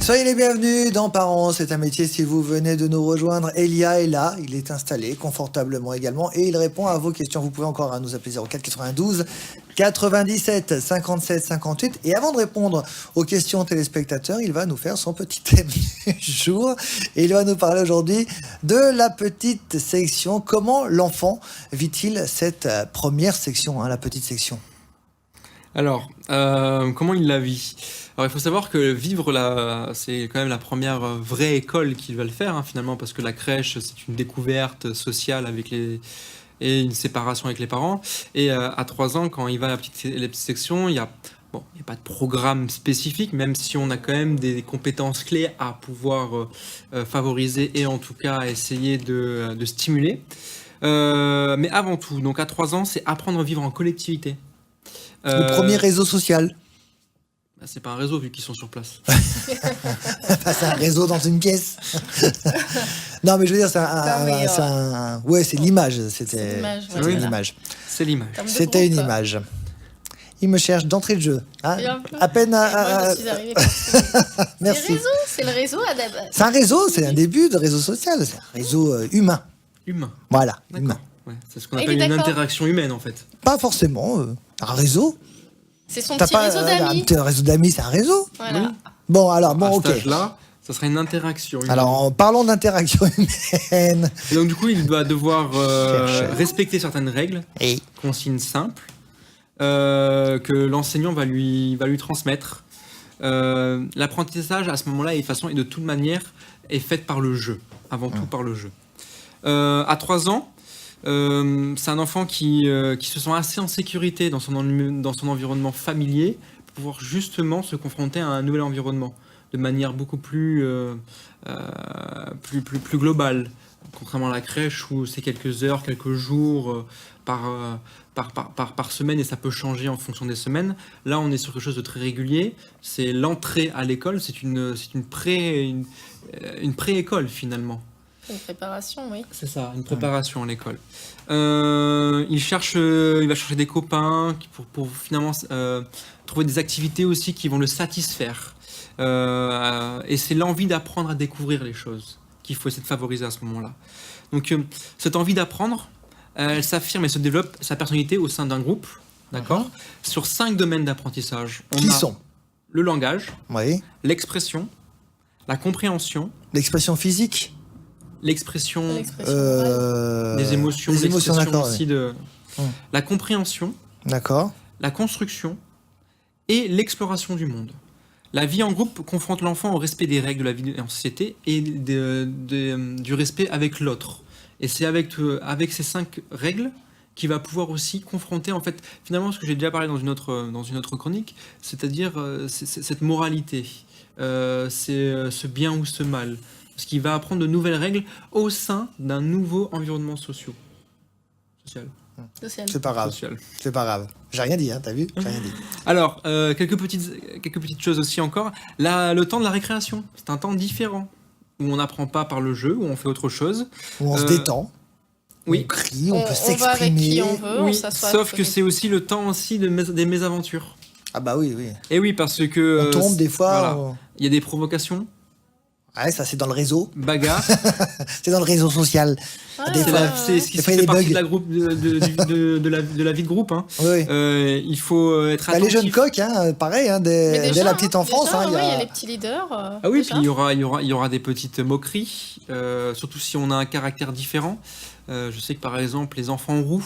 Soyez les bienvenus dans Parents, c'est un métier. Si vous venez de nous rejoindre, Elia est là, il est installé confortablement également et il répond à vos questions. Vous pouvez encore nous appeler 04 92 97 57 58. Et avant de répondre aux questions téléspectateurs, il va nous faire son petit thème du jour. Et il va nous parler aujourd'hui de la petite section. Comment l'enfant vit-il cette première section, la petite section? Alors, comment il la vit? Alors, il faut savoir que c'est quand même la première vraie école qu'il va le faire, finalement, parce que la crèche, c'est une découverte sociale et une séparation avec les parents. Et à 3 ans, quand il va à la petite section, il n'y a pas de programme spécifique, même si on a quand même des compétences clés à pouvoir favoriser et en tout cas essayer de stimuler. Mais avant tout, donc à 3 ans, c'est apprendre à vivre en collectivité. Le premier réseau social. C'est pas un réseau vu qu'ils sont sur place. C'est un réseau dans une pièce. Non, mais je veux dire, c'est l'image. C'était une image. C'est l'image. C'était une image. Il me cherche d'entrée de jeu. À peine Moi, je suis arrivée Merci. C'est le réseau à la base. C'est un réseau, c'est un début de réseau social. C'est un réseau humain. Humain. Voilà, D'accord. humain. Ouais, c'est ce qu'on appelle une interaction humaine, en fait. Pas forcément. Un réseau. C'est son petit réseau d'amis. Un réseau d'amis, c'est un réseau. Voilà. Oui. Bon, alors, À ok. cet âge-là, ça serait une interaction humaine. Alors, en parlant d'interaction humaine. Et donc, du coup, il va devoir respecter certaines règles, Et consignes simples, que l'enseignant va lui transmettre. L'apprentissage, à ce moment-là, et de toute manière, est fait par le jeu, avant tout par le jeu. À 3 ans, c'est un enfant qui se sent assez en sécurité dans son environnement familier pour pouvoir justement se confronter à un nouvel environnement de manière beaucoup plus globale, contrairement à la crèche où c'est quelques heures, quelques jours par semaine et ça peut changer en fonction des semaines. Là, on est sur quelque chose de très régulier. C'est l'entrée à l'école, c'est une pré-école finalement. Une préparation, oui. C'est ça, une préparation à l'école. Il va chercher des copains pour finalement trouver des activités aussi qui vont le satisfaire. Et c'est l'envie d'apprendre à découvrir les choses qu'il faut essayer de favoriser à ce moment-là. Donc cette envie d'apprendre, elle s'affirme et se développe sa personnalité au sein d'un groupe, d'accord, sur 5 domaines d'apprentissage. Qui sont le langage, oui. l'expression, la compréhension, L'expression physique. l'expression Des émotions, d'accord. aussi la compréhension, D'accord. la construction et l'exploration du monde. La vie en groupe confronte l'enfant au respect des règles de la vie en société et du respect avec l'autre. Et c'est avec ces 5 règles qu'il va pouvoir aussi confronter, en fait, finalement, ce que j'ai déjà parlé dans une autre chronique, c'est-à-dire cette moralité, ce bien ou ce mal. Parce qu'il va apprendre de nouvelles règles au sein d'un nouveau environnement social. C'est pas grave. C'est pas grave. J'ai rien dit, t'as vu? J'ai rien dit. Alors, quelques petites choses aussi encore. Là, le temps de la récréation, c'est un temps différent. Où on n'apprend pas par le jeu, où on fait autre chose. Où on se détend. Oui. On crie, on peut On va avec qui s'exprimer. on veut, Oui, on s'assoit. sauf que c'est aussi le temps aussi des mésaventures. Ah bah oui, oui. Et oui, parce que... On tombe des fois. Voilà. Il y a des provocations, Ouais, ça c'est dans le réseau. bagarres. C'est dans le réseau social. Des C'est fois, ce qui des fois, il y a fait des partie bugs. de la groupe de la vie de groupe. Oui. Il faut être Bah, attentif. les jeunes coqs, pareil, dès la petite enfance. Déjà, il y il y a... a les petits leaders. Ah oui, déjà. puis il y aura des petites moqueries, surtout si on a un caractère différent. Je sais que par exemple, les enfants roux,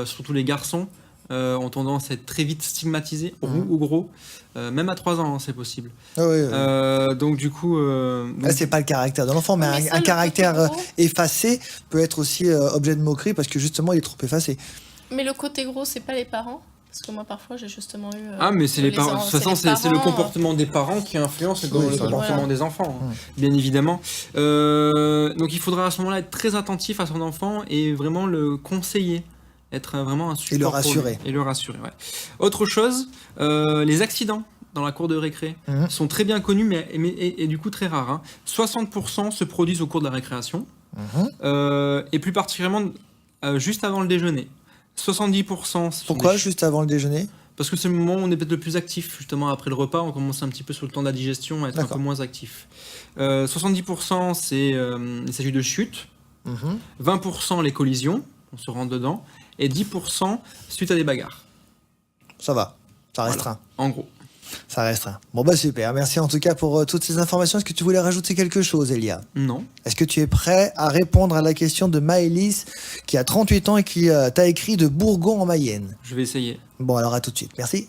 surtout les garçons, ont tendance à être très vite stigmatisés, roux ou gros. Même à 3 ans, c'est possible. Ah oui, oui. Donc du coup... Là, c'est pas le caractère de l'enfant, mais Mais ça, un le caractère côté gros. effacé peut être aussi objet de moquerie parce que justement, il est trop effacé. Mais le côté gros, c'est pas les parents. Parce que moi, parfois, j'ai justement eu. Ah, mais c'est les parents. De toute façon, c'est le parents, comportement des parents qui influence le Oui, comportement voilà. des enfants, bien évidemment. Donc il faudra à ce moment-là être très attentif à son enfant et vraiment le conseiller. Être vraiment un support. Et le pour lui. rassurer. Et le rassurer, ouais. Autre chose, les accidents dans la cour de récré sont très bien connus, mais du coup très rares. 60% se produisent au cours de la récréation, et plus particulièrement juste avant le déjeuner. 70%. Pourquoi juste avant le déjeuner? Parce que c'est le moment où on est peut-être le plus actif, justement après le repas, on commence un petit peu sur le temps de la digestion à être un D'accord. peu moins actif. 70% il s'agit de chute, Mhm. 20% les collisions, on se rentre dedans, et 10% suite à des bagarres. Ça va, ça Voilà. restreint. En gros. Ça restreint. Bon bah super, merci en tout cas pour toutes ces informations. Est-ce que tu voulais rajouter quelque chose, Elia? Non. Est-ce que tu es prêt à répondre à la question de Maëlys, qui a 38 ans et qui t'a écrit de Bourgon en Mayenne? Je vais essayer. Bon alors à tout de suite, merci.